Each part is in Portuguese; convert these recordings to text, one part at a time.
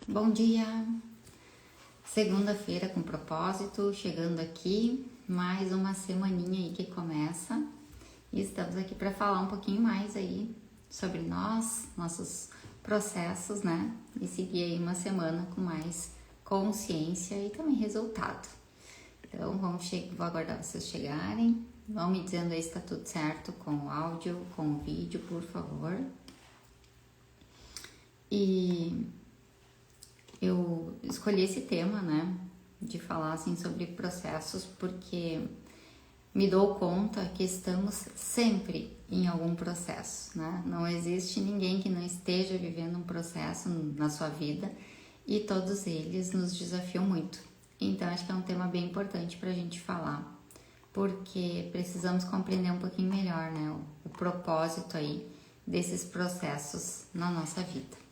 Bom dia! Segunda-feira com propósito, chegando aqui, mais uma semaninha aí que começa e estamos aqui para falar um pouquinho mais aí sobre nós, nossos processos, né? E seguir aí uma semana com mais consciência e também resultado. Então, vou aguardar vocês chegarem, vão me dizendo aí se tá tudo certo com o áudio, com o vídeo, por favor. E eu escolhi esse tema, né, de falar assim sobre processos, porque me dou conta que estamos sempre em algum processo, né? Não existe ninguém que não esteja vivendo um processo na sua vida e todos eles nos desafiam muito. Então, acho que é um tema bem importante para a gente falar, porque precisamos compreender um pouquinho melhor, né, o propósito aí desses processos na nossa vida.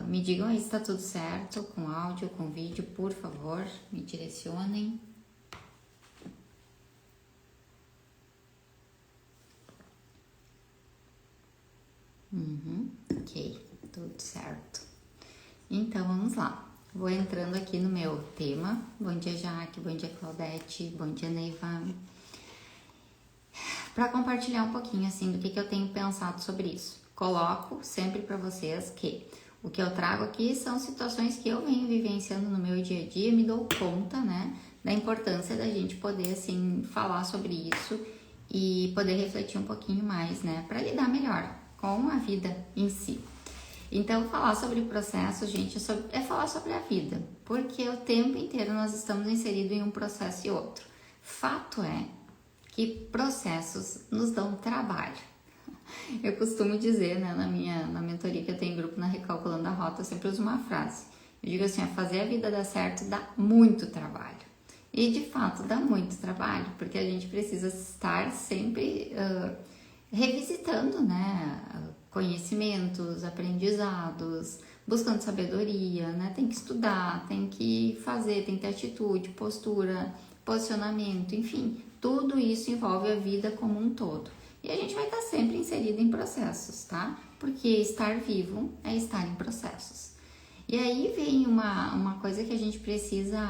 Me digam aí se está tudo certo com áudio, com vídeo, por favor, me direcionem. Ok, tudo certo. Então vamos lá. Vou entrando aqui no meu tema. Bom dia, Jaque, bom dia, Claudete, bom dia, Neiva. Para compartilhar um pouquinho assim do que eu tenho pensado sobre isso. Coloco sempre para vocês que o que eu trago aqui são situações que eu venho vivenciando no meu dia a dia, me dou conta, né, da importância da gente poder, assim, falar sobre isso e poder refletir um pouquinho mais, né, para lidar melhor com a vida em si. Então, falar sobre processos, gente, é falar sobre a vida, porque o tempo inteiro nós estamos inseridos em um processo e outro. Fato é que processos nos dão trabalho. Eu costumo dizer, né, na mentoria que eu tenho em grupo na Recalculando a Rota, eu sempre uso uma frase. Eu digo assim, fazer a vida dar certo dá muito trabalho. E de fato dá muito trabalho, porque a gente precisa estar sempre revisitando, né, conhecimentos, aprendizados, buscando sabedoria, né, tem que estudar, tem que fazer, tem que ter atitude, postura, posicionamento, enfim, tudo isso envolve a vida como um todo. E a gente vai estar sempre inserido em processos, tá? Porque estar vivo é estar em processos. E aí vem uma coisa que a gente precisa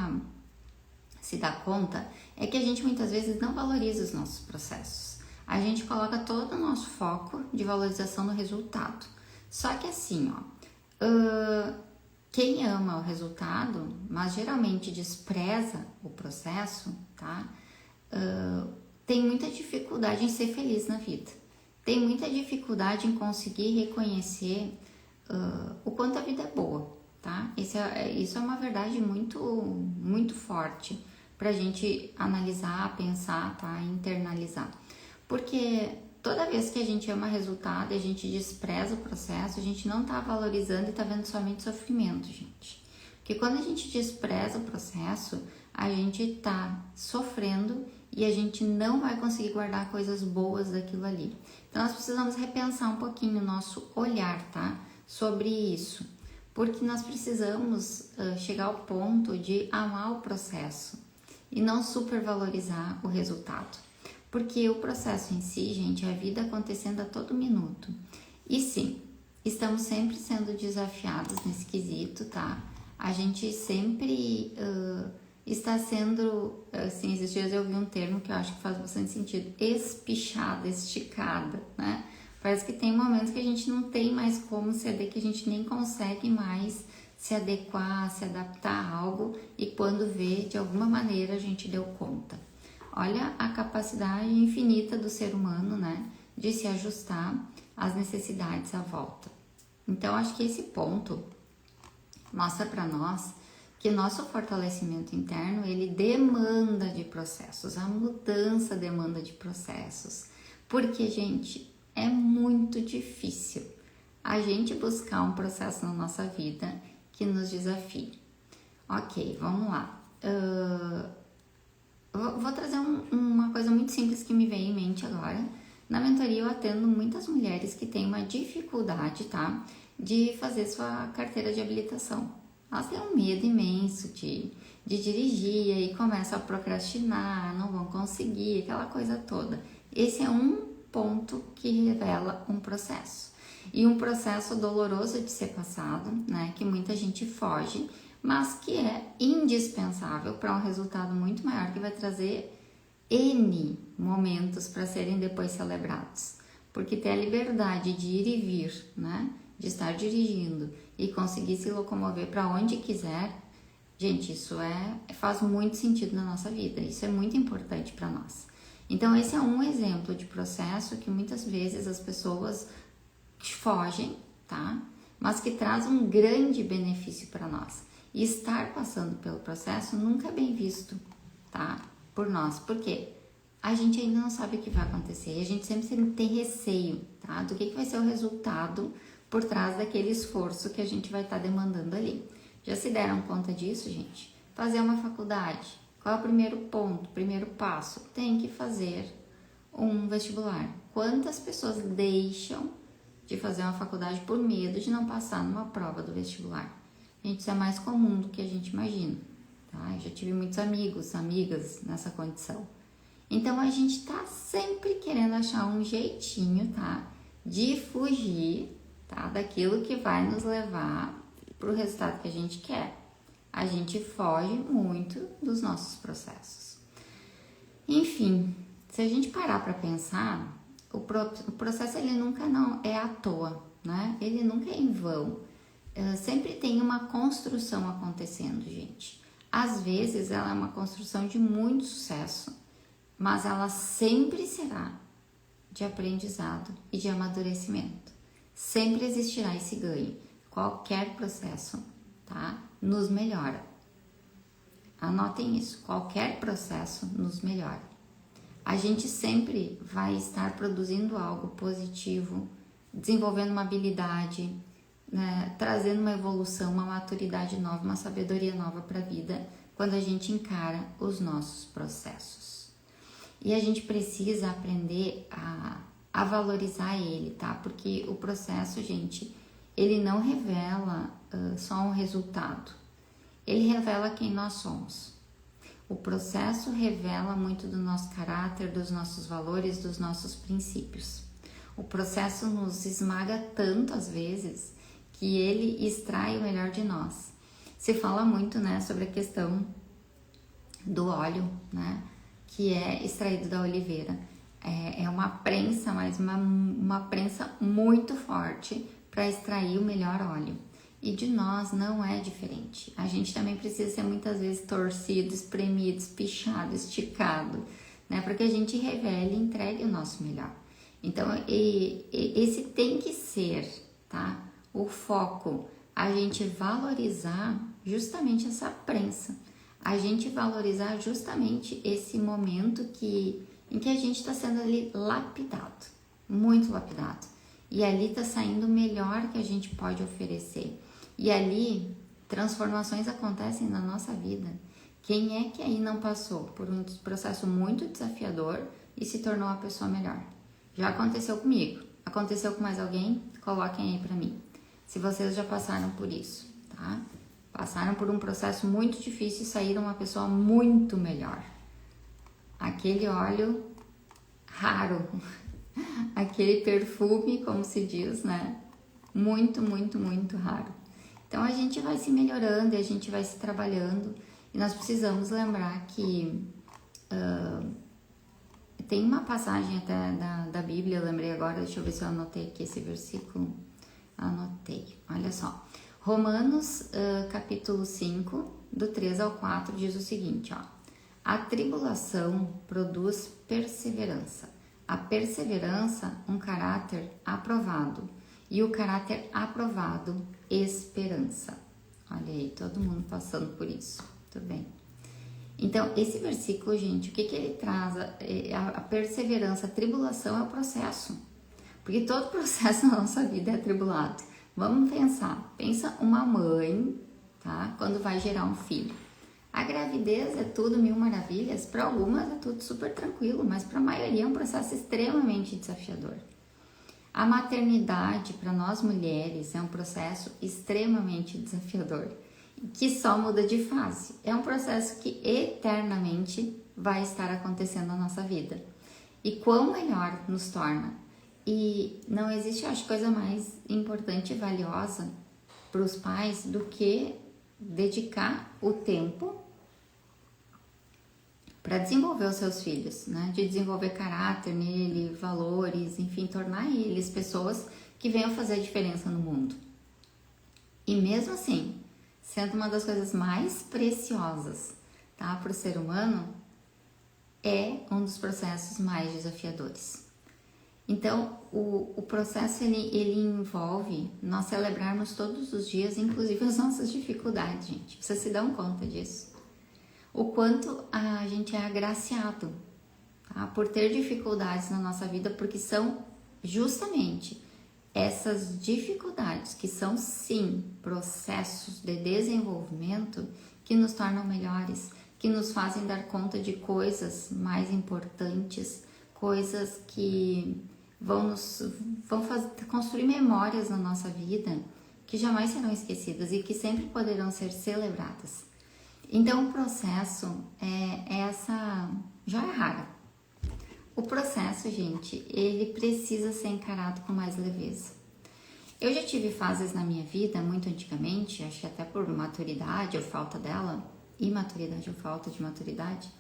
se dar conta, é que a gente muitas vezes não valoriza os nossos processos. A gente coloca todo o nosso foco de valorização no resultado. Só que assim, quem ama o resultado, mas geralmente despreza o processo, tá? Tem muita dificuldade em ser feliz na vida. Tem muita dificuldade em conseguir reconhecer o quanto a vida é boa, tá? Isso é uma verdade muito, muito forte pra gente analisar, pensar, tá? Internalizar. Porque toda vez que a gente ama resultado e a gente despreza o processo, a gente não tá valorizando e tá vendo somente sofrimento, gente. Porque quando a gente despreza o processo, a gente tá sofrendo e a gente não vai conseguir guardar coisas boas daquilo ali. Então, nós precisamos repensar um pouquinho o nosso olhar, tá? Sobre isso. Porque nós precisamos chegar ao ponto de amar o processo e não supervalorizar o resultado. Porque o processo em si, gente, é a vida acontecendo a todo minuto. E sim, estamos sempre sendo desafiados nesse quesito, tá? A gente sempre está sendo, assim, esses dias eu vi um termo que eu acho que faz bastante sentido, espichada, esticada, né? Parece que tem momentos que a gente não tem mais como ceder, que a gente nem consegue mais se adequar, se adaptar a algo e quando vê, de alguma maneira a gente deu conta. Olha a capacidade infinita do ser humano, né, de se ajustar às necessidades à volta. Então, acho que esse ponto mostra para nós que nosso fortalecimento interno, ele demanda de processos, a mudança demanda de processos, porque, gente, é muito difícil a gente buscar um processo na nossa vida que nos desafie. Ok, vamos lá. Vou trazer uma coisa muito simples que me veio em mente agora. Na mentoria eu atendo muitas mulheres que têm uma dificuldade, tá, de fazer sua carteira de habilitação. Elas têm um medo imenso de dirigir e começam a procrastinar, não vão conseguir, aquela coisa toda. Esse é um ponto que revela um processo. E um processo doloroso de ser passado, né? Que muita gente foge, mas que é indispensável para um resultado muito maior que vai trazer N momentos para serem depois celebrados. Porque ter a liberdade de ir e vir, né? De estar dirigindo e conseguir se locomover para onde quiser, gente, isso faz muito sentido na nossa vida, isso é muito importante para nós. Então esse é um exemplo de processo que muitas vezes as pessoas fogem, tá? Mas que traz um grande benefício para nós. E estar passando pelo processo nunca é bem visto, tá? Por nós, por quê? A gente ainda não sabe o que vai acontecer, e a gente sempre tem receio, tá? Do que vai ser o resultado por trás daquele esforço que a gente vai estar demandando ali. Já se deram conta disso, gente? Fazer uma faculdade. Qual é o primeiro ponto, primeiro passo? Tem que fazer um vestibular. Quantas pessoas deixam de fazer uma faculdade por medo de não passar numa prova do vestibular? Gente, isso é mais comum do que a gente imagina, tá? Eu já tive muitos amigos, amigas nessa condição. Então, a gente tá sempre querendo achar um jeitinho, tá? De fugir, tá? Daquilo que vai nos levar pro resultado que a gente quer. A gente foge muito dos nossos processos. Enfim, se a gente parar para pensar, o processo ele nunca não é à toa, né? Ele nunca é em vão. Sempre tem uma construção acontecendo, gente. Às vezes ela é uma construção de muito sucesso, mas ela sempre será de aprendizado e de amadurecimento. Sempre existirá esse ganho. Qualquer processo, tá? Nos melhora. Anotem isso. Qualquer processo nos melhora. A gente sempre vai estar produzindo algo positivo, desenvolvendo uma habilidade, né? Trazendo uma evolução, uma maturidade nova, uma sabedoria nova para a vida, quando a gente encara os nossos processos. E a gente precisa aprender a valorizar ele, tá? Porque o processo, gente, ele não revela só um resultado. Ele revela quem nós somos. O processo revela muito do nosso caráter, dos nossos valores, dos nossos princípios. O processo nos esmaga tanto às vezes que ele extrai o melhor de nós. Se fala muito, né, sobre a questão do óleo, né, que é extraído da oliveira. É uma prensa, mas uma prensa muito forte para extrair o melhor óleo. E de nós não é diferente. A gente também precisa ser muitas vezes torcido, espremido, espichado, esticado, né, para que a gente revele e entregue o nosso melhor. Então, esse tem que ser, tá? O foco, a gente valorizar justamente essa prensa, a gente valorizar justamente esse momento em que a gente está sendo ali lapidado, muito lapidado, e ali está saindo o melhor que a gente pode oferecer, e ali transformações acontecem na nossa vida. Quem é que aí não passou por um processo muito desafiador e se tornou uma pessoa melhor? Já aconteceu comigo, aconteceu com mais alguém? Coloquem aí para mim. Se vocês já passaram por isso, tá? Passaram por um processo muito difícil e saíram uma pessoa muito melhor. Aquele óleo raro, aquele perfume, como se diz, né? Muito, muito, muito raro. Então a gente vai se melhorando e a gente vai se trabalhando e nós precisamos lembrar que tem uma passagem até da Bíblia, eu lembrei agora, deixa eu ver se eu anotei aqui esse versículo. Anotei, olha só. Romanos capítulo 5, do 3 ao 4, diz o seguinte, ó. A tribulação produz perseverança. A perseverança, um caráter aprovado. E o caráter aprovado, esperança. Olha aí, todo mundo passando por isso. Tudo bem. Então, esse versículo, gente, o que ele traz? A perseverança, a tribulação é o processo. Porque todo processo na nossa vida é atribulado. Vamos pensar. Pensa uma mãe, tá? Quando vai gerar um filho. A gravidez é tudo mil maravilhas. Para algumas é tudo super tranquilo, mas para a maioria é um processo extremamente desafiador. A maternidade, para nós mulheres, é um processo extremamente desafiador, que só muda de fase. É um processo que eternamente vai estar acontecendo na nossa vida. E quão melhor nos torna E não existe, eu acho, coisa mais importante e valiosa para os pais do que dedicar o tempo para desenvolver os seus filhos, né? De desenvolver caráter nele, valores, enfim, tornar eles pessoas que venham fazer a diferença no mundo. E mesmo assim, sendo uma das coisas mais preciosas, tá, para o ser humano, é um dos processos mais desafiadores. Então, o processo ele envolve nós celebrarmos todos os dias, inclusive as nossas dificuldades, gente. Vocês se dão conta disso? O quanto a gente é agraciado, tá, por ter dificuldades na nossa vida, porque são justamente essas dificuldades, que são sim processos de desenvolvimento, que nos tornam melhores, que nos fazem dar conta de coisas mais importantes, coisas que vão construir memórias na nossa vida que jamais serão esquecidas e que sempre poderão ser celebradas. Então o processo é essa joia rara. O processo, gente, ele precisa ser encarado com mais leveza. Eu já tive fases na minha vida, muito antigamente, acho que até por maturidade ou falta dela, imaturidade ou falta de maturidade,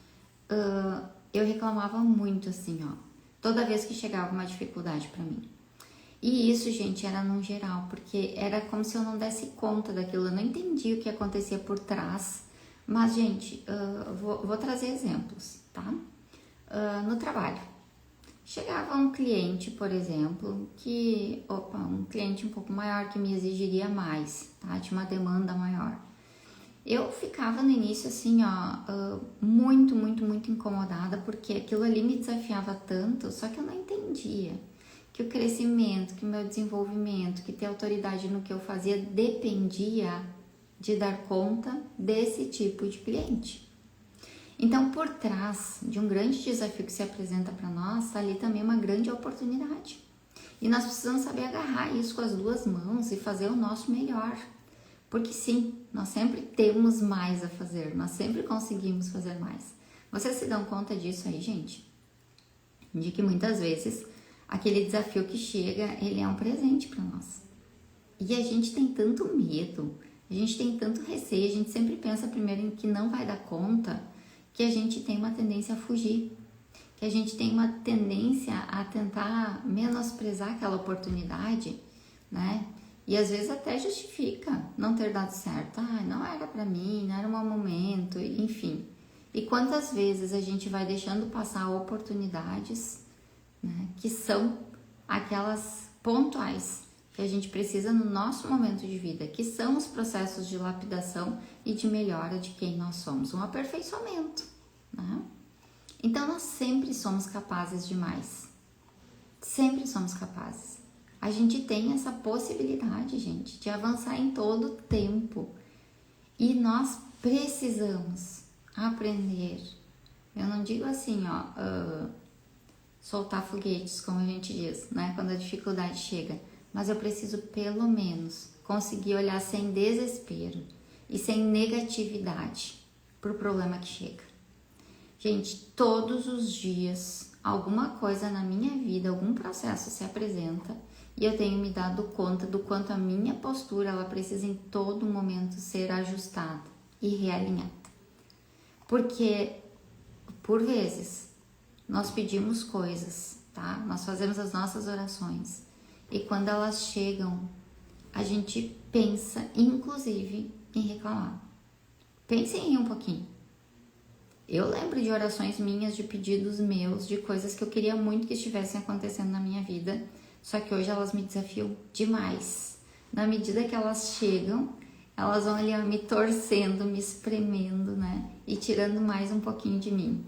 eu reclamava muito assim, ó, toda vez que chegava uma dificuldade para mim. E isso, gente, era no geral, porque era como se eu não desse conta daquilo, eu não entendia o que acontecia por trás. Mas, gente, vou trazer exemplos, tá? No trabalho. Chegava um cliente, por exemplo, um cliente um pouco maior que me exigiria mais, tá? Tinha uma demanda maior. Eu ficava no início assim, ó, muito incomodada, porque aquilo ali me desafiava tanto, só que eu não entendia que o crescimento, que o meu desenvolvimento, que ter autoridade no que eu fazia dependia de dar conta desse tipo de cliente. Então, por trás de um grande desafio que se apresenta para nós, está ali também uma grande oportunidade. E nós precisamos saber agarrar isso com as duas mãos e fazer o nosso melhor. Porque sim, nós sempre temos mais a fazer, nós sempre conseguimos fazer mais. Vocês se dão conta disso aí, gente? De que muitas vezes aquele desafio que chega, ele é um presente para nós. E a gente tem tanto medo, a gente tem tanto receio, a gente sempre pensa primeiro em que não vai dar conta, que a gente tem uma tendência a fugir, que a gente tem uma tendência a tentar menosprezar aquela oportunidade, né? E às vezes até justifica não ter dado certo. Não era pra mim, não era o meu momento, enfim. E quantas vezes a gente vai deixando passar oportunidades, né, que são aquelas pontuais que a gente precisa no nosso momento de vida, que são os processos de lapidação e de melhora de quem nós somos, um aperfeiçoamento, né? Então nós sempre somos capazes de mais, sempre somos capazes. A gente tem essa possibilidade, gente, de avançar em todo o tempo. E nós precisamos aprender. Eu não digo assim, ó, soltar foguetes, como a gente diz, né? Quando a dificuldade chega. Mas eu preciso, pelo menos, conseguir olhar sem desespero e sem negatividade para o problema que chega. Gente, todos os dias, alguma coisa na minha vida, algum processo se apresenta e eu tenho me dado conta do quanto a minha postura, ela precisa em todo momento ser ajustada e realinhada. Porque, por vezes, nós pedimos coisas, tá? Nós fazemos as nossas orações e quando elas chegam, a gente pensa, inclusive, em reclamar. Pensem aí um pouquinho. Eu lembro de orações minhas, de pedidos meus, de coisas que eu queria muito que estivessem acontecendo na minha vida, só que hoje elas me desafiam demais. Na medida que elas chegam, elas vão ali me torcendo, me espremendo, né? E tirando mais um pouquinho de mim.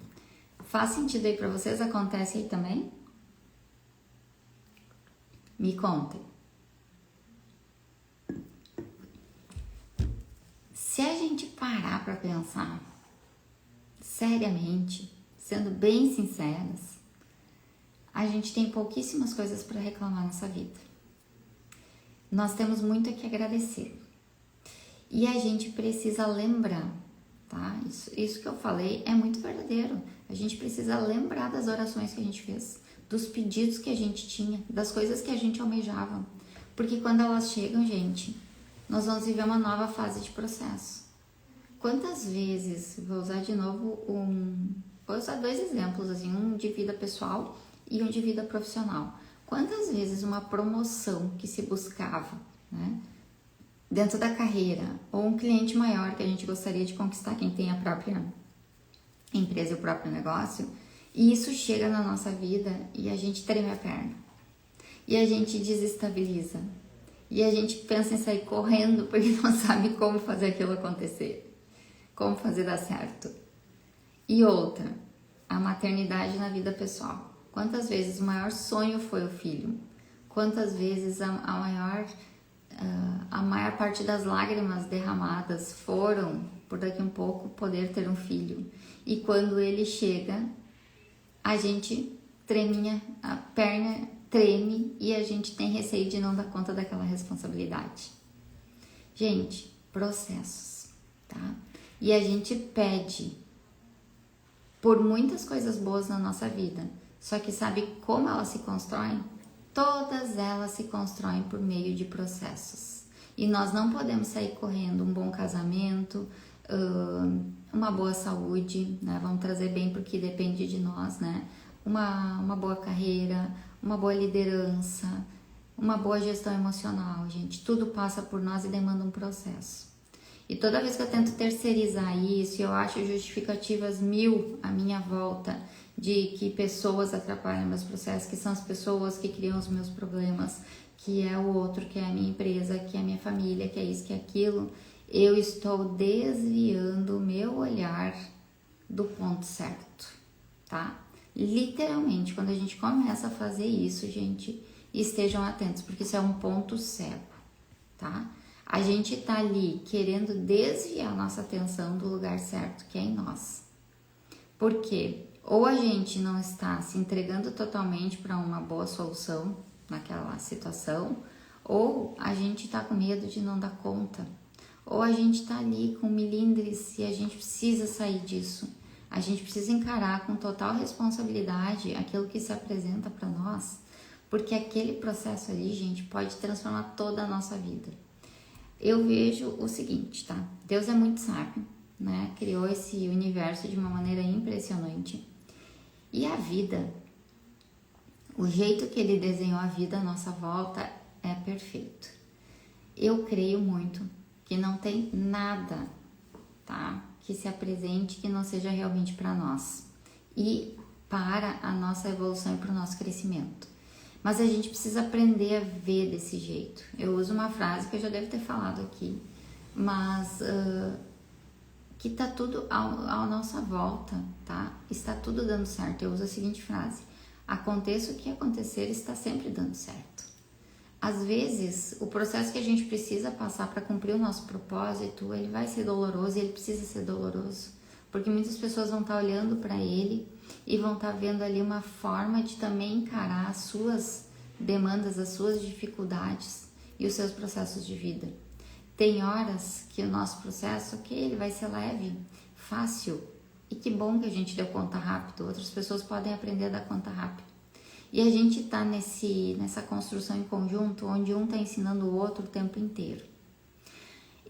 Faz sentido aí pra vocês? Acontece aí também? Me contem. Se a gente parar pra pensar seriamente, sendo bem sinceras, a gente tem pouquíssimas coisas para reclamar nessa vida. Nós temos muito a que agradecer. E a gente precisa lembrar, tá? Isso que eu falei é muito verdadeiro. A gente precisa lembrar das orações que a gente fez. dos pedidos que a gente tinha, das coisas que a gente almejava. Porque quando elas chegam, gente, nós vamos viver uma nova fase de processo. Quantas vezes, vou usar de novo vou usar 2 exemplos, assim, um de vida pessoal e um de vida profissional. Quantas vezes uma promoção que se buscava, né, dentro da carreira, ou um cliente maior que a gente gostaria de conquistar, quem tem a própria empresa e o próprio negócio, e isso chega na nossa vida e a gente treme a perna, e a gente desestabiliza, e a gente pensa em sair correndo porque não sabe como fazer aquilo acontecer, como fazer dar certo. E outra, a maternidade na vida pessoal. Quantas vezes o maior sonho foi o filho? Quantas vezes a maior parte das lágrimas derramadas foram por daqui um pouco poder ter um filho? E quando ele chega, a gente a perna treme e a gente tem receio de não dar conta daquela responsabilidade. Gente, processos, tá? E a gente pede por muitas coisas boas na nossa vida, só que sabe como elas se constroem? Todas elas se constroem por meio de processos. E nós não podemos sair correndo um bom casamento, uma boa saúde, né? Vamos trazer bem porque depende de nós, né? Uma boa carreira, uma boa liderança, uma boa gestão emocional, gente. Tudo passa por nós e demanda um processo. E toda vez que eu tento terceirizar isso, eu acho justificativas 1000 à minha volta de que pessoas atrapalham meus processos, que são as pessoas que criam os meus problemas, que é o outro, que é a minha empresa, que é a minha família, que é isso, que é aquilo. Eu estou desviando o meu olhar do ponto certo, tá? Literalmente, quando a gente começa a fazer isso, gente, estejam atentos, porque isso é um ponto cego, tá? A gente tá ali querendo desviar nossa atenção do lugar certo, que é em nós. Por quê? Ou a gente não está se entregando totalmente para uma boa solução naquela situação, ou a gente está com medo de não dar conta, ou a gente está ali com milindres e a gente precisa sair disso. A gente precisa encarar com total responsabilidade aquilo que se apresenta para nós, porque aquele processo ali, gente, pode transformar toda a nossa vida. Eu vejo o seguinte, tá? Deus é muito sábio, né? Criou esse universo de uma maneira impressionante. E a vida, o jeito que ele desenhou a vida à nossa volta é perfeito. Eu creio muito que não tem nada, tá, que se apresente que não seja realmente para nós e para a nossa evolução e para o nosso crescimento. Mas a gente precisa aprender a ver desse jeito. Eu uso uma frase que eu já devo ter falado aqui, mas que tá tudo à nossa volta, tá? Está tudo dando certo. Eu uso a seguinte frase: aconteça o que acontecer, está sempre dando certo. Às vezes, o processo que a gente precisa passar para cumprir o nosso propósito, ele vai ser doloroso e ele precisa ser doloroso, porque muitas pessoas vão estar olhando para ele e vão estar vendo ali uma forma de também encarar as suas demandas, as suas dificuldades e os seus processos de vida. Tem horas que o nosso processo, ele vai ser leve, fácil, e que bom que a gente deu conta rápido. Outras pessoas podem aprender a dar conta rápido. E a gente está nessa construção em conjunto, onde um está ensinando o outro o tempo inteiro.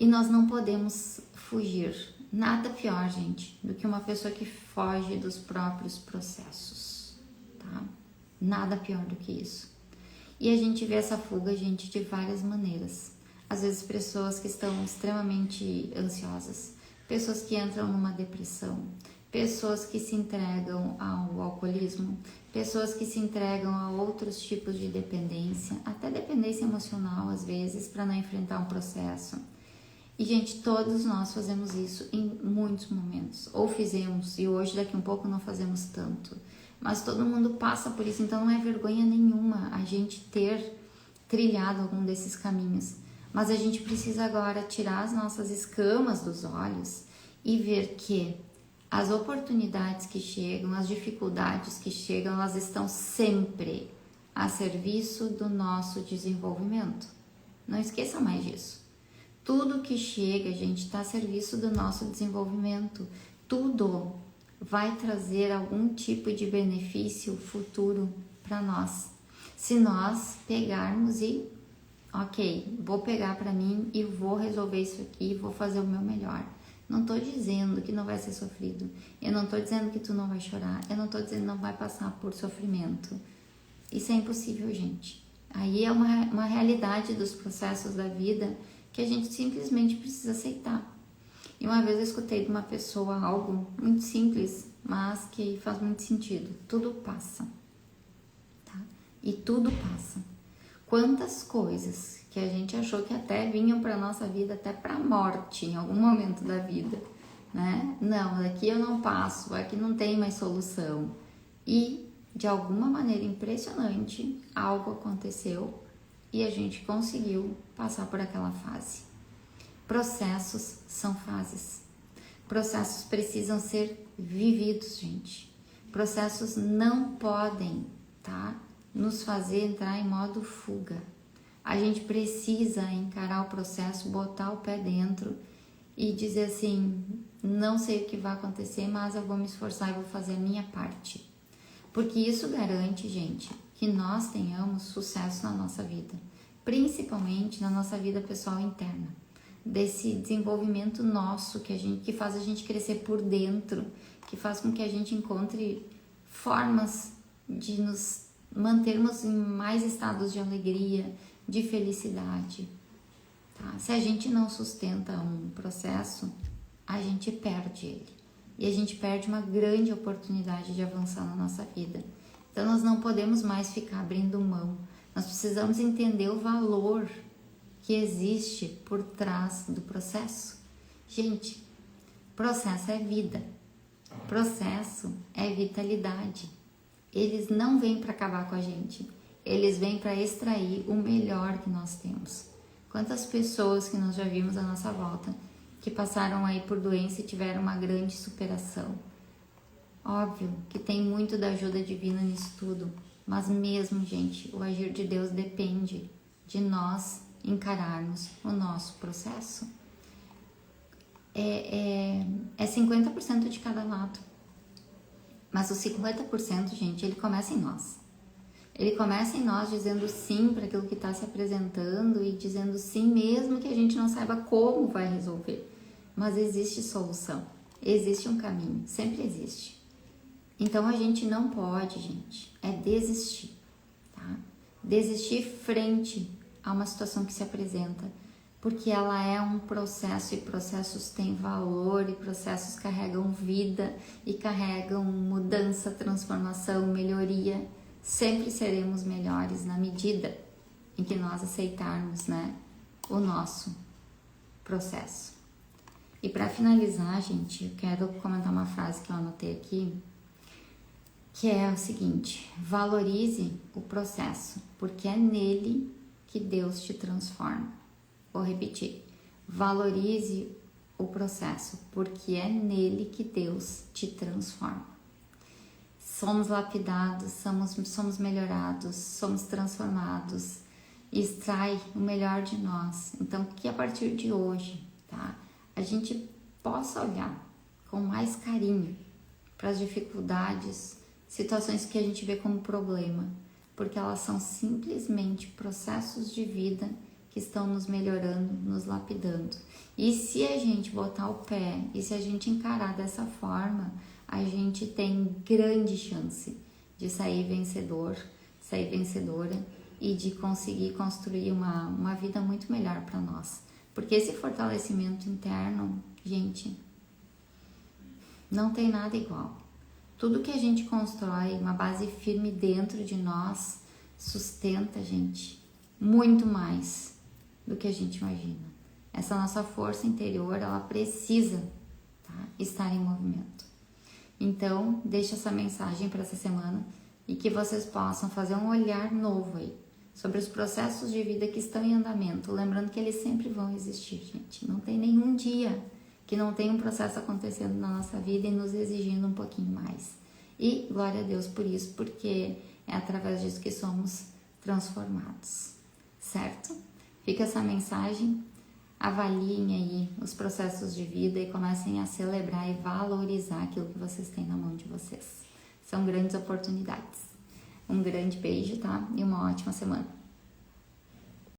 E nós não podemos fugir. Nada pior, gente, do que uma pessoa que foge dos próprios processos, tá? Nada pior do que isso. E a gente vê essa fuga, gente, de várias maneiras. Às vezes pessoas que estão extremamente ansiosas, pessoas que entram numa depressão, pessoas que se entregam ao alcoolismo, pessoas que se entregam a outros tipos de dependência, até dependência emocional às vezes, para não enfrentar um processo. E, gente, todos nós fazemos isso em muitos momentos, ou fizemos, e hoje daqui um pouco não fazemos tanto, mas todo mundo passa por isso, então não é vergonha nenhuma a gente ter trilhado algum desses caminhos, mas a gente precisa agora tirar as nossas escamas dos olhos e ver que as oportunidades que chegam, as dificuldades que chegam, elas estão sempre a serviço do nosso desenvolvimento. Não esqueça mais disso. Tudo que chega, gente, está a serviço do nosso desenvolvimento. Tudo vai trazer algum tipo de benefício futuro para nós. Se nós pegarmos e, ok, vou pegar para mim e vou resolver isso aqui, vou fazer o meu melhor. Não tô dizendo que não vai ser sofrido, eu não tô dizendo que tu não vai chorar, eu não tô dizendo que não vai passar por sofrimento. Isso é impossível, gente. Aí é uma realidade dos processos da vida que a gente simplesmente precisa aceitar. E uma vez eu escutei de uma pessoa algo muito simples, mas que faz muito sentido. Tudo passa, tá? E tudo passa. Quantas coisas que a gente achou que até vinham para nossa vida, até para a morte em algum momento da vida, né? Não, daqui eu não passo, aqui não tem mais solução. E de alguma maneira impressionante, algo aconteceu e a gente conseguiu passar por aquela fase. Processos são fases. Processos precisam ser vividos, gente. Processos não podem, tá, nos fazer entrar em modo fuga. A gente precisa encarar o processo, botar o pé dentro e dizer assim, não sei o que vai acontecer, mas eu vou me esforçar e vou fazer a minha parte. Porque isso garante, gente, que nós tenhamos sucesso na nossa vida, principalmente na nossa vida pessoal interna, desse desenvolvimento nosso que faz a gente crescer por dentro, que faz com que a gente encontre formas de nos mantermos em mais estados de alegria, de felicidade. Tá? Se a gente não sustenta um processo, a gente perde ele. E a gente perde uma grande oportunidade de avançar na nossa vida. Então nós não podemos mais ficar abrindo mão. Nós precisamos entender o valor que existe por trás do processo. Gente, processo é vida. Processo é vitalidade. Eles não vêm para acabar com a gente. Eles vêm para extrair o melhor que nós temos. Quantas pessoas que nós já vimos à nossa volta que passaram aí por doença e tiveram uma grande superação. Óbvio que tem muito da ajuda divina nisso tudo, mas mesmo, gente, o agir de Deus depende de nós encararmos o nosso processo. É 50% de cada lado, mas o 50%, gente, ele começa em nós. Ele começa em nós dizendo sim para aquilo que está se apresentando e dizendo sim mesmo que a gente não saiba como vai resolver. Mas existe solução, existe um caminho, sempre existe. Então a gente não pode, gente, desistir, tá? Desistir frente a uma situação que se apresenta, porque ela é um processo e processos têm valor e processos carregam vida e carregam mudança, transformação, melhoria. Sempre seremos melhores na medida em que nós aceitarmos, né, o nosso processo. E para finalizar, gente, eu quero comentar uma frase que eu anotei aqui, que é o seguinte: valorize o processo, porque é nele que Deus te transforma. Vou repetir: valorize o processo, porque é nele que Deus te transforma. Somos lapidados, somos melhorados, somos transformados, e extrai o melhor de nós. Então, que a partir de hoje, tá, a gente possa olhar com mais carinho para as dificuldades, situações que a gente vê como problema, porque elas são simplesmente processos de vida que estão nos melhorando, nos lapidando. E se a gente botar o pé, e se a gente encarar dessa forma, a gente tem grande chance de sair vencedor, sair vencedora e de conseguir construir uma vida muito melhor para nós. Porque esse fortalecimento interno, gente, não tem nada igual. Tudo que a gente constrói, uma base firme dentro de nós, sustenta, gente, muito mais do que a gente imagina. Essa nossa força interior, ela precisa, tá, estar em movimento. Então, deixa essa mensagem para essa semana e que vocês possam fazer um olhar novo aí sobre os processos de vida que estão em andamento, lembrando que eles sempre vão existir, gente. Não tem nenhum dia que não tenha um processo acontecendo na nossa vida e nos exigindo um pouquinho mais. E glória a Deus por isso, porque é através disso que somos transformados, certo? Fica essa mensagem, avaliem aí os processos de vida e comecem a celebrar e valorizar aquilo que vocês têm na mão de vocês. São grandes oportunidades. Um grande beijo, tá? E uma ótima semana.